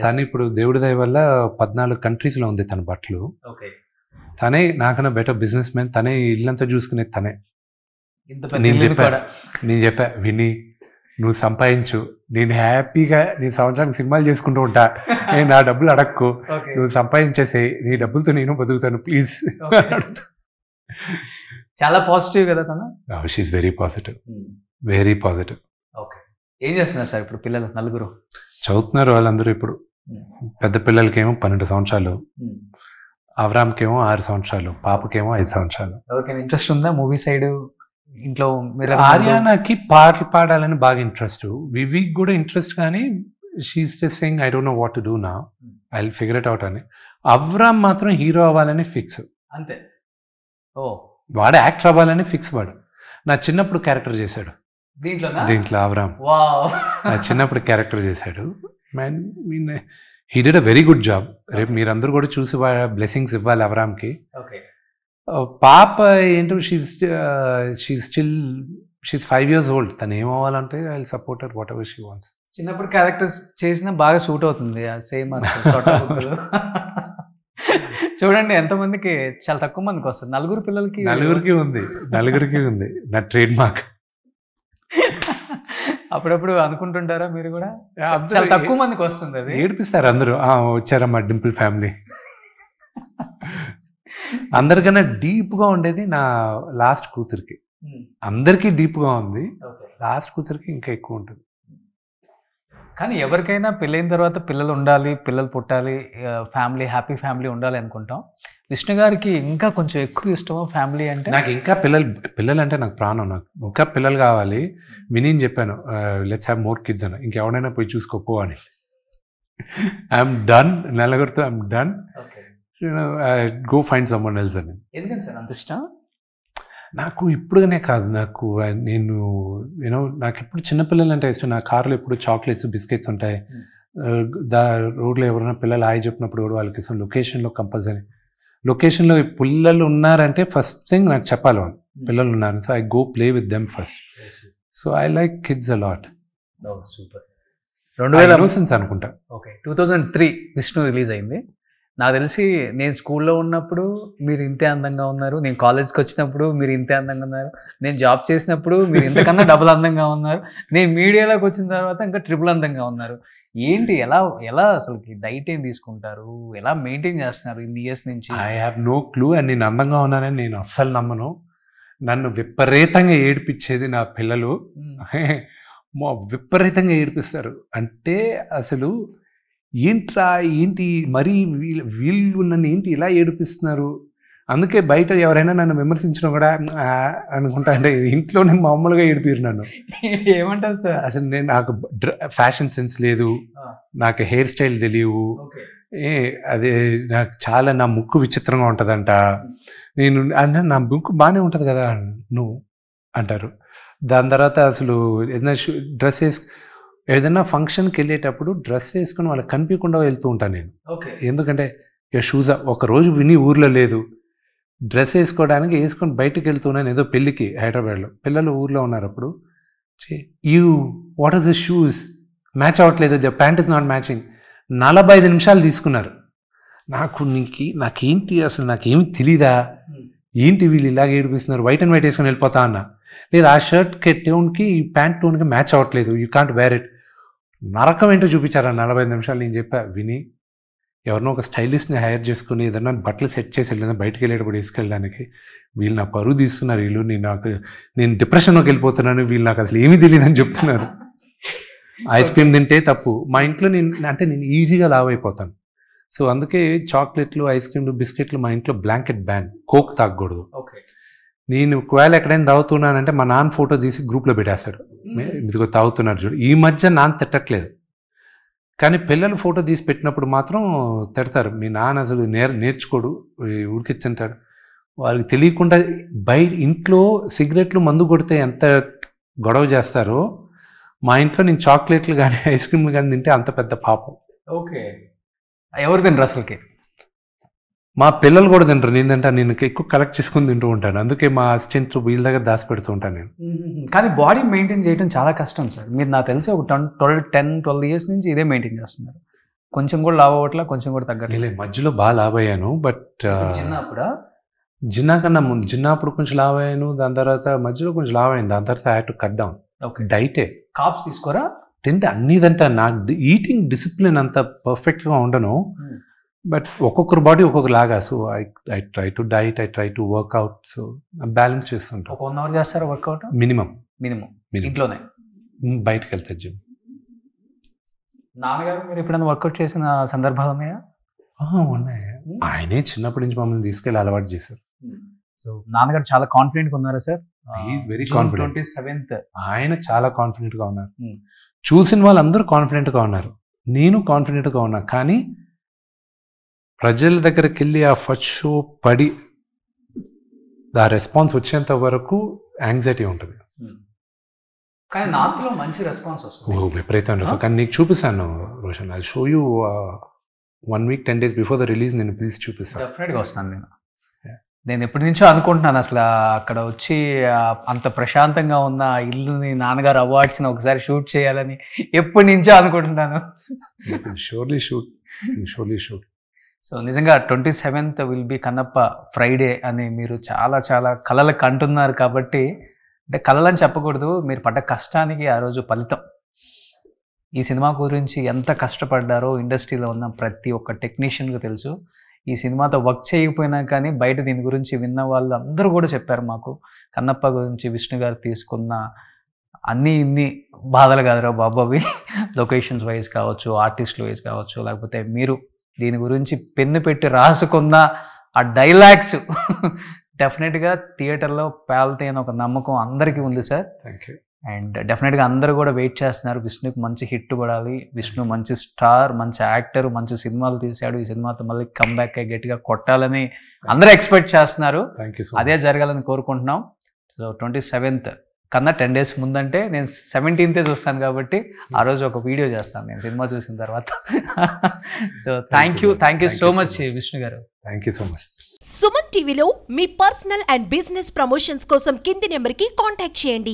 తను ఇప్పుడు దేవుడి దయ వల్ల 14 కంట్రీస్లో ఉంది తన బట్టలు. తనే నాకన్నా బెటర్ బిజినెస్ మ్యాన్, తనే ఇల్లంతా చూసుకునేది తనే. నేను చెప్పా విని నువ్వు సంపాదించు, నేను హ్యాపీగా నీ సంవత్సరానికి సినిమాలు చేసుకుంటూ ఉంటా, నేను నా డబ్బులు అడక్కు, నువ్వు సంపాదించేసే, నీ డబ్బులతో నేను బతుకుతాను ప్లీజ్. చాలా పాజిటివ్ కదా తను. She's very positive, very positive. Okay, ఏం చేస్తున్నారు సార్ ఇప్పుడు పిల్లలు? 4 చదువుతున్నారు వాళ్ళందరూ. ఇప్పుడు పెద్ద పిల్లలకేమో 12 సంవత్సరాలు, అవరామ్కేమో 6 సంవత్సరాలు, పాపకేమో 5 సంవత్సరాలు. ఎవరికైనా ఇంట్రెస్ట్ ఉందా మూవీ సైడ్ ఇంట్లో? ఆర్యానాకి పాటలు పాడాలని బాగా ఇంట్రెస్ట్, వివికి కూడా ఇంట్రెస్ట్, కానీ she's just saying I don't know what to do now, I will figure it out అని. అవరామ్ మాత్రం హీరో అవ్వాలని ఫిక్స్ అంతే. వాడు యాక్టర్ అవ్వాలని ఫిక్స్. వాడు నా చిన్నప్పుడు క్యారెక్టర్ చేశాడు దీంట్లో అవరామ్. నా చిన్నప్పుడు క్యారెక్టర్ చేశాడు. He did a very good job. రేపు మీరందరూ కూడా చూసి బ్లెస్సింగ్స్ ఇవ్వాలి అవరామ్కి. పాప ఏంటో షీఈస్ 5 years old. తను ఏమవ్వాలంటే I will support her whatever she wants. చిన్నప్పుడు క్యారెక్టర్స్ చేసినా బాగా సూట్ అవుతుంది. సేమ్ చూడండి ఎంతమందికి, చాలా తక్కువ మందికి వస్తుంది. 4 పిల్లలకి, 4కి ఉంది నా ట్రేడ్ మార్క్. అప్పుడప్పుడు అనుకుంటుంటారా మీరు కూడా? చాలా తక్కువ మందికి వస్తుంది. అది ఏడిపిస్తారు అందరూ, వచ్చారమ్మా డింపుల్ ఫ్యామిలీ. అందరికన్నా డీప్గా ఉండేది నా లాస్ట్ కూతురికి. అందరికీ డీప్గా ఉంది, లాస్ట్ కూతురికి ఇంకా ఎక్కువ ఉంటుంది. కానీ ఎవరికైనా పెళ్ళైన తర్వాత పిల్లలు ఉండాలి, పిల్లలు పుట్టాలి, ఫ్యామిలీ, హ్యాపీ ఫ్యామిలీ ఉండాలి అనుకుంటాం. విష్ణు గారికి ఇంకా కొంచెం ఎక్కువ ఇష్టమా ఫ్యామిలీ అంటే? నాకు ఇంకా పిల్లలు అంటే నాకు ప్రాణం. నాకు ఇంకా పిల్లలు కావాలి. విని చెప్పాను లెట్స్ హ్యావ్ మోర్ కిడ్స్ అని. ఇంకెవడైనా పోయి చూసుకోపో అని. ఐఎమ్ డన్, నలుగురితో I'm done, go find someone else అని. ఎందుకని సార్ అంత ఇష్టం? నాకు ఇప్పుడుగానే కాదు, నాకు నాకు ఇప్పుడు చిన్నపిల్లలు అంటే ఇష్టం. నా కార్లో ఎప్పుడు చాక్లెట్స్, బిస్కెట్స్ ఉంటాయి. రోడ్లో ఎవరైనా పిల్లలు హాయ్ చెప్పినప్పుడు కూడా వాళ్ళకి ఇష్టం. లొకేషన్లో కంపల్సరీ, లొకేషన్లో పిల్లలు ఉన్నారంటే ఫస్ట్ థింగ్ నాకు చెప్పాలి వాళ్ళు పిల్లలు ఉన్నారు. So I go play with them first. So I like kids a lot. Super. 2000 అనుకుంటా. ఓకే, 2003 విష్ణు రిలీజ్ అయింది. నాకు తెలిసి నేను స్కూల్లో ఉన్నప్పుడు మీరు ఇంతే అందంగా ఉన్నారు, నేను కాలేజ్కి వచ్చినప్పుడు మీరు ఇంతే అందంగా ఉన్నారు, నేను జాబ్ చేసినప్పుడు మీరు ఇంతకన్నా డబుల్ అందంగా ఉన్నారు, నేను మీడియాలోకి వచ్చిన తర్వాత ఇంకా ట్రిపుల్ అందంగా ఉన్నారు. ఏంటి, ఎలా అసలు డైట్ ఏం తీసుకుంటారు, ఎలా మెయింటైన్ చేస్తున్నారు ఇన్ని ఇయర్స్ నుంచి? I have no clue. And నేను అందంగా ఉన్నానని నేను అస్సలు నమ్మను. నన్ను విపరీతంగా ఏడిపించేది నా పిల్లలు. విపరీతంగా ఏడిపిస్తారు. అంటే అసలు ఏంటి మరీ వీళ్ళు నన్ను ఏంటి ఇలా ఏడిపిస్తున్నారు. అందుకే బయట ఎవరైనా నన్ను విమర్శించడం కూడా అనుకుంటా. అంటే ఇంట్లోనే మామూలుగా ఏడిపిరు నన్ను. ఏమంటారు సార్? అసలు నాకు ఫ్యాషన్ సెన్స్ లేదు, నాకు హెయిర్ స్టైల్ తెలియవు, అదే నాకు చాలా నా ముక్కు విచిత్రంగా ఉంటుందంట. నేను అంటే నా ముక్కు బాగానే ఉంటుంది కదా నువ్వు అంటారు. దాని తర్వాత అసలు ఏదైనా డ్రెస్ ఏదైనా ఫంక్షన్కి వెళ్ళేటప్పుడు డ్రెస్ వేసుకుని వాళ్ళకి కనిపించకుండా వెళ్తూ ఉంటాను నేను. ఎందుకంటే షూస్ ఒక రోజు విని ఊర్లో లేదు, డ్రెస్ వేసుకోవడానికి వేసుకొని బయటకు వెళ్తున్నాను ఏదో పెళ్ళికి హైదరాబాద్లో. పిల్లలు ఊర్లో ఉన్నారు అప్పుడు. What is the shoes match అవ్వట్లేదు, the pant is not matching. 45 నిమిషాలు తీసుకున్నారు. నాకేంటి అసలు నాకేమి తెలీదా, ఏంటి వీళ్ళు ఇలాగ ఏడిపిస్తున్నారు, వైట్ అండ్ వైట్ వేసుకొని వెళ్ళిపోతా అన్న. లేదు ఆ షర్ట్ టోన్కి ఈ ప్యాంట్ టోన్కి మ్యాచ్ అవ్వట్లేదు, యూ కాంట్ వేర్ ఇట్. నరకం ఏంటో చూపించారు ఆ 45 నిమిషాలు. నేను చెప్పా, విని ఎవరినో ఒక స్టైలిస్ట్ని హైర్ చేసుకుని ఏదన్నా బట్టలు సెట్ చేసి వెళ్ళిన బయటకు వెళ్ళేటప్పుడు వేసుకెళ్ళడానికి. వీళ్ళు నా పరువు తీస్తున్నారు, వీళ్ళు నేను డిప్రెషన్లోకి వెళ్ళిపోతున్నాను, వీళ్ళు నాకు అసలు ఏమీ తెలియదని చెప్తున్నారు. ఐస్ క్రీమ్ తింటే తప్పు. మా ఇంట్లో నేను ఈజీగా లావ్ అయిపోతాను. సో అందుకే చాక్లెట్లు, ఐస్ క్రీమ్లు, బిస్కెట్లు మా ఇంట్లో బ్లాంకెట్ బ్యాన్. కోక్ తాగకూడదు. నేను ఒకవేళ ఎక్కడైనా తాగుతున్నానంటే మా నాన్న ఫోటో తీసి గ్రూప్లో పెట్టేస్తాడు, ఇదిగో తాగుతున్నారు చూడు. ఈ మధ్య నాన్న తిట్టట్లేదు, కానీ పిల్లలు ఫోటో తీసి పెట్టినప్పుడు మాత్రం తిడతారు. మీ నాన్న అసలు నేర్చుకోడు, ఉడికిచ్చుంటాడు. వారికి తెలియకుండా బయట ఇంట్లో సిగరెట్లు, మందు కొడితే ఎంత గొడవ చేస్తారో మా ఇంట్లో నేను చాక్లెట్లు కానీ ఐస్ క్రీమ్లు కానీ తింటే అంత పెద్ద పాపం. ఓకే, ఎవరు తినరు అసలుకి? మా పిల్లలు కూడా తింటారు. నేను ఎక్కువ కలెక్ట్ చేసుకుని తింటూ ఉంటాను. అందుకే మా అసిస్టెంట్ వీళ్ళ దగ్గర దాచి పెడుతూ ఉంటాను నేను. కానీ బాడీ మెయింటైన్ చేయడం చాలా కష్టం సార్. మీరు నాకు తెలిసి ఒక 10-12 ఇయర్స్ నుంచి ఇదే మెయింటైన్ చేస్తున్నారు. కొంచెం కూడా లావ్ అవ్వట్లా, కొంచెం కూడా తగ్గట్లేదు. మధ్యలో బాగా లావ్ అయ్యాను, బట్ జిన్నా కన్నా ముందు జిన్నప్పుడు కొంచెం లావ్ అయ్యాను. దాని తర్వాత మధ్యలో కొంచెం లావ్ అయింది. దాని తర్వాత I had to cut down. డైటే. కాప్స్ తీసుకోరా? తింటే అన్నీ తింటా. నాకు ఈటింగ్ డిసిప్లిన్ అంత పర్ఫెక్ట్గా ఉండను, బట్ ఒక్కొక్కరు బాడీ ఒక్కొక్కలాగా. So I try to diet, I try to workout. So balance చేస్తుంటాం. 1 అవర్ చేస్తారా వర్కౌట్? మినిమం. ఇంట్లోనే? బయటకు వెళ్తారు జిమ్. నాన్నగారు మీరు ఎప్పుడైనా వర్కౌట్ చేసిన సందర్భాలు ఉన్నాయా? ఉన్నాయి. ఆయనే చిన్నప్పటి నుంచి మమ్మల్ని తీసుకెళ్ళి అలవాటు చేశారు. సో నాన్నగారు చాలా కాన్ఫిడెంట్గా ఉన్నారా సార్? Very confident. 27th ఆయన చాలా కాన్ఫిడెంట్గా ఉన్నారు. చూసిన వాళ్ళందరూ కాన్ఫిడెంట్గా ఉన్నారు, నేను కాన్ఫిడెంట్గా ఉన్నా. కానీ ప్రజల దగ్గరికి వెళ్ళి ఆ ఫస్ట్ షో పడి ఆ రెస్పాన్స్ వచ్చేంత వరకు యాంగ్జైటీ ఉంటుంది. కానీ నార్త్లో మంచి రెస్పాన్స్ వస్తుంది. విపరీతం రెస్పాన్స్. కానీ నీకు చూపిస్తాను Roshan, I show you 1 week 10 days before the release. నేను ప్లీజ్ చూపిస్తాను. డెఫినెట్గా వస్తాను. నేను ఎప్పటి నుంచో అనుకుంటున్నాను అసలు అక్కడ వచ్చి అంత ప్రశాంతంగా ఉన్న ఇల్లుని నాన్నగారు అవార్డ్స్ని ఒకసారి షూట్ చేయాలని ఎప్పటి నుంచో అనుకుంటున్నాను. Surely shoot. సో నిజంగా 27th will be Kannappa Friday అని మీరు చాలా చాలా కలలకు అంటున్నారు. కాబట్టి అంటే కలలని చెప్పకూడదు, మీరు పడ్డ కష్టానికి ఆ రోజు ఫలితం. ఈ సినిమా గురించి ఎంత కష్టపడ్డారో ఇండస్ట్రీలో ఉన్న ప్రతి ఒక్క టెక్నీషియన్కి తెలుసు. ఈ సినిమాతో వర్క్ చేయకపోయినా కానీ బయట దీని గురించి విన్న వాళ్ళు అందరూ కూడా చెప్పారు మాకు, కన్నప్ప గురించి విష్ణు గారు తీసుకున్న ఇన్ని బాధలు కాదురా బాబు అవి. లొకేషన్స్ వైజ్ కావచ్చు, ఆర్టిస్టుల వైజ్ కావచ్చు, లేకపోతే మీరు దీని గురించి పెన్ను పెట్టి రాసుకున్న ఆ డైలాగ్స్ డెఫినెట్గా థియేటర్లో పేల్తాయి అని ఒక నమ్మకం అందరికీ ఉంది సార్. Thank you. అండ్ డెఫినెట్గా అందరూ కూడా వెయిట్ చేస్తున్నారు. విష్ణుకి మంచి హిట్ పడాలి, విష్ణు మంచి స్టార్, మంచి యాక్టర్, మంచి సినిమాలు తీశాడు, ఈ సినిమాతో మళ్ళీ కమ్బ్యాక్ అయ్యి గట్టిగా కొట్టాలని అందరూ ఎక్స్పెక్ట్ చేస్తున్నారు. అదే జరగాలని కోరుకుంటున్నాం. సో 27th కన్నా 10 days ముందంటే నేను 17th చూస్తాను కాబట్టి ఆ రోజు ఒక వీడియో చేస్తాను నేను సినిమా చూసిన తర్వాత. So thank you so much Vishnu garu. Thank you so much. Suman టీవీలో మీ పర్సనల్ అండ్ బిజినెస్ ప్రమోషన్స్ కోసం కింది నెంబర్కి కాంటాక్ట్ చేయండి.